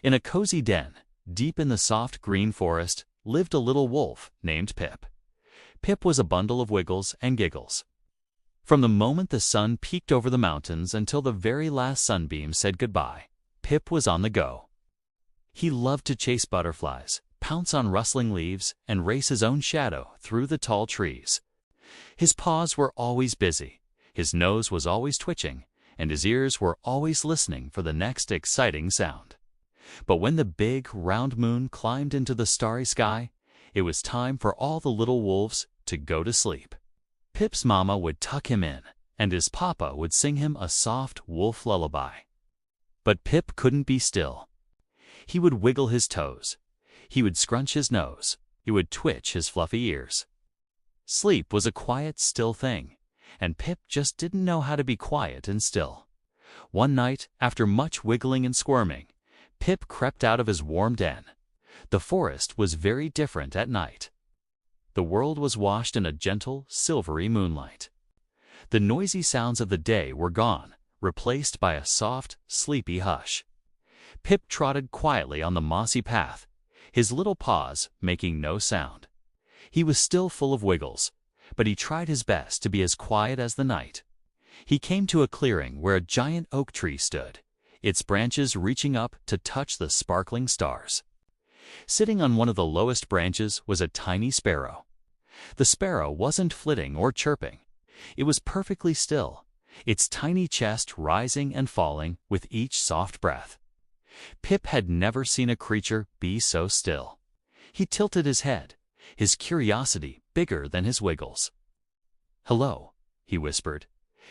In a cozy den, deep in the soft green forest, lived a little wolf named Pip. Pip was a bundle of wiggles and giggles. From the moment the sun peeked over the mountains until the very last sunbeam said goodbye, Pip was on the go. He loved to chase butterflies, pounce on rustling leaves, and race his own shadow through the tall trees. His paws were always busy, his nose was always twitching, and his ears were always listening for the next exciting sound. But when the big, round moon climbed into the starry sky, it was time for all the little wolves to go to sleep. Pip's mama would tuck him in, and his papa would sing him a soft wolf lullaby. But Pip couldn't be still. He would wiggle his toes. He would scrunch his nose. He would twitch his fluffy ears. Sleep was a quiet, still thing, and Pip just didn't know how to be quiet and still. One night, after much wiggling and squirming, Pip crept out of his warm den. The forest was very different at night. The world was washed in a gentle, silvery moonlight. The noisy sounds of the day were gone, replaced by a soft, sleepy hush. Pip trotted quietly on the mossy path, his little paws making no sound. He was still full of wiggles, but he tried his best to be as quiet as the night. He came to a clearing where a giant oak tree stood, its branches reaching up to touch the sparkling stars. Sitting on one of the lowest branches was a tiny sparrow. The sparrow wasn't flitting or chirping. It was perfectly still, its tiny chest rising and falling with each soft breath. Pip had never seen a creature be so still. He tilted his head, his curiosity bigger than his wiggles. "Hello," he whispered,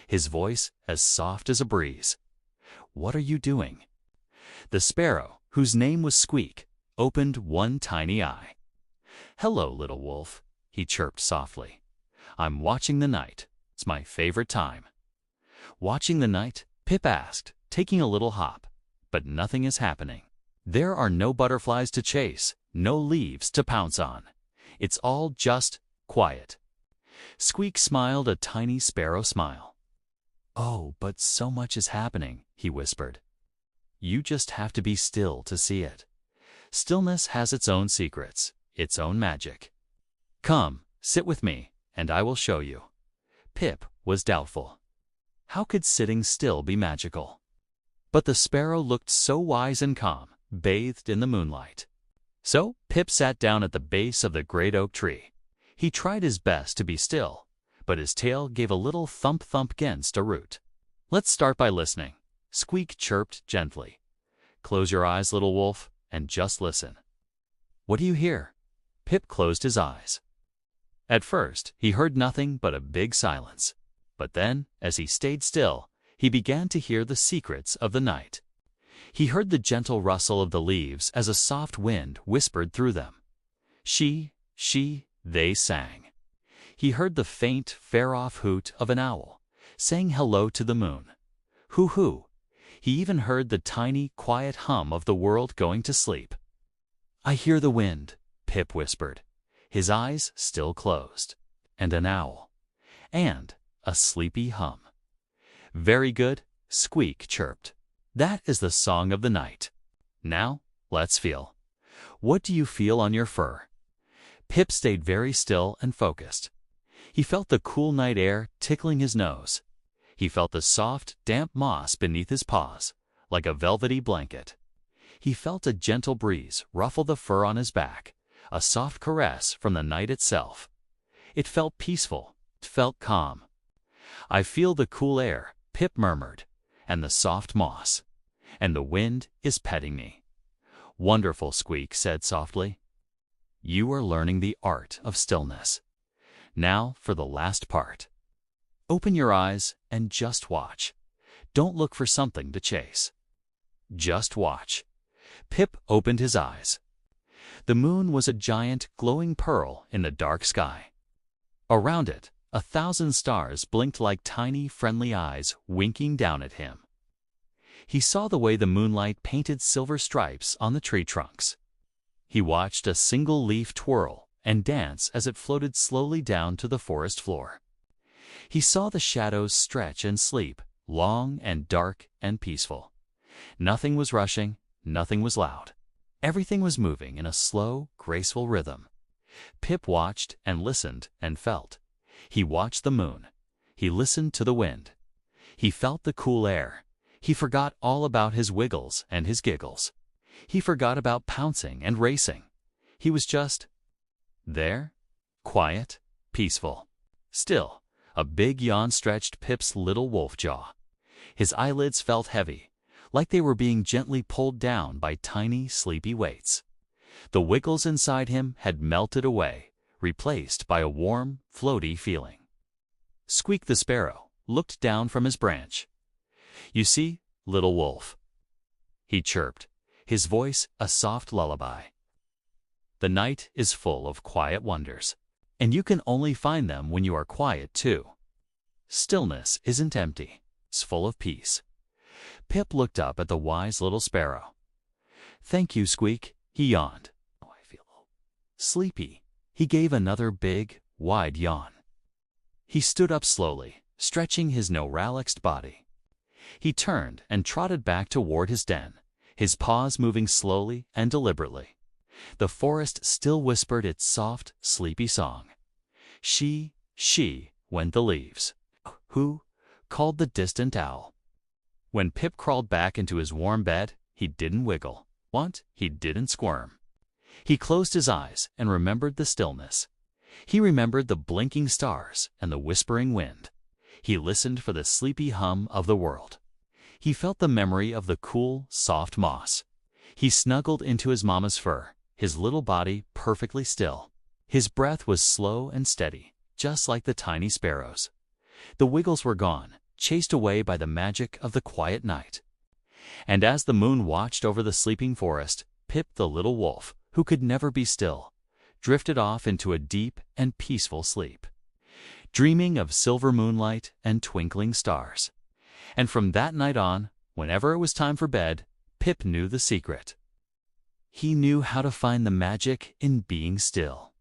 his voice as soft as a breeze. "What are you doing?" The sparrow, whose name was Squeak, opened one tiny eye. "Hello, little wolf," he chirped softly. "I'm watching the night. It's my favorite time." "Watching the night?" Pip asked, taking a little hop. "But nothing is happening. There are no butterflies to chase, no leaves to pounce on. It's all just quiet." Squeak smiled a tiny sparrow smile. "Oh, but so much is happening," he whispered. "You just have to be still to see it. Stillness has its own secrets, its own magic. Come, sit with me, and I will show you." Pip was doubtful. How could sitting still be magical? But the sparrow looked so wise and calm, bathed in the moonlight. So Pip sat down at the base of the great oak tree. He tried his best to be still, but his tail gave a little thump-thump against a root. "Let's start by listening," Squeak chirped gently. "Close your eyes, little wolf, and just listen." "What do you hear?" Pip closed his eyes. At first, he heard nothing but a big silence. But then, as he stayed still, he began to hear the secrets of the night. He heard the gentle rustle of the leaves as a soft wind whispered through them. She, they sang. He heard the faint, far-off hoot of an owl, saying hello to the moon. Hoo-hoo. He even heard the tiny, quiet hum of the world going to sleep. "I hear the wind," Pip whispered, his eyes still closed, "and an owl, and a sleepy hum." "Very good," Squeak chirped. "That is the song of the night. Now, let's feel. What do you feel on your fur?" Pip stayed very still and focused. He felt the cool night air tickling his nose. He felt the soft, damp moss beneath his paws, like a velvety blanket. He felt a gentle breeze ruffle the fur on his back, a soft caress from the night itself. It felt peaceful, it felt calm. "I feel the cool air," Pip murmured, "and the soft moss. And the wind is petting me." "Wonderful," Squeak said softly. "You are learning the art of stillness. Now for the last part. Open your eyes and just watch. Don't look for something to chase. Just watch." Pip opened his eyes. The moon was a giant, glowing pearl in the dark sky. Around it, 1,000 stars blinked like tiny, friendly eyes winking down at him. He saw the way the moonlight painted silver stripes on the tree trunks. He watched a single leaf twirl and dance as it floated slowly down to the forest floor. He saw the shadows stretch and sleep, long and dark and peaceful. Nothing was rushing, nothing was loud. Everything was moving in a slow, graceful rhythm. Pip watched and listened and felt. He watched the moon. He listened to the wind. He felt the cool air. He forgot all about his wiggles and his giggles. He forgot about pouncing and racing. He was just there, quiet, peaceful. Still, a big yawn stretched Pip's little wolf jaw. His eyelids felt heavy, like they were being gently pulled down by tiny, sleepy weights. The wiggles inside him had melted away, replaced by a warm, floaty feeling. Squeak the sparrow looked down from his branch. "You see, little wolf," he chirped, his voice a soft lullaby. "The night is full of quiet wonders, and you can only find them when you are quiet too. Stillness isn't empty, it's full of peace." Pip looked up at the wise little sparrow. "Thank you, Squeak," he yawned. "Oh, I feel sleepy." He gave another big, wide yawn. He stood up slowly, stretching his no-relaxed body. He turned and trotted back toward his den, his paws moving slowly and deliberately. The forest still whispered its soft, sleepy song. She, went the leaves. Who? Called the distant owl. When Pip crawled back into his warm bed, he didn't wiggle. He didn't squirm. He closed his eyes and remembered the stillness. He remembered the blinking stars and the whispering wind. He listened for the sleepy hum of the world. He felt the memory of the cool, soft moss. He snuggled into his mama's fur, his little body perfectly still. His breath was slow and steady, just like the tiny sparrows. The wiggles were gone, chased away by the magic of the quiet night. And as the moon watched over the sleeping forest, Pip the little wolf, who could never be still, drifted off into a deep and peaceful sleep, dreaming of silver moonlight and twinkling stars. And from that night on, whenever it was time for bed, Pip knew the secret. He knew how to find the magic in being still.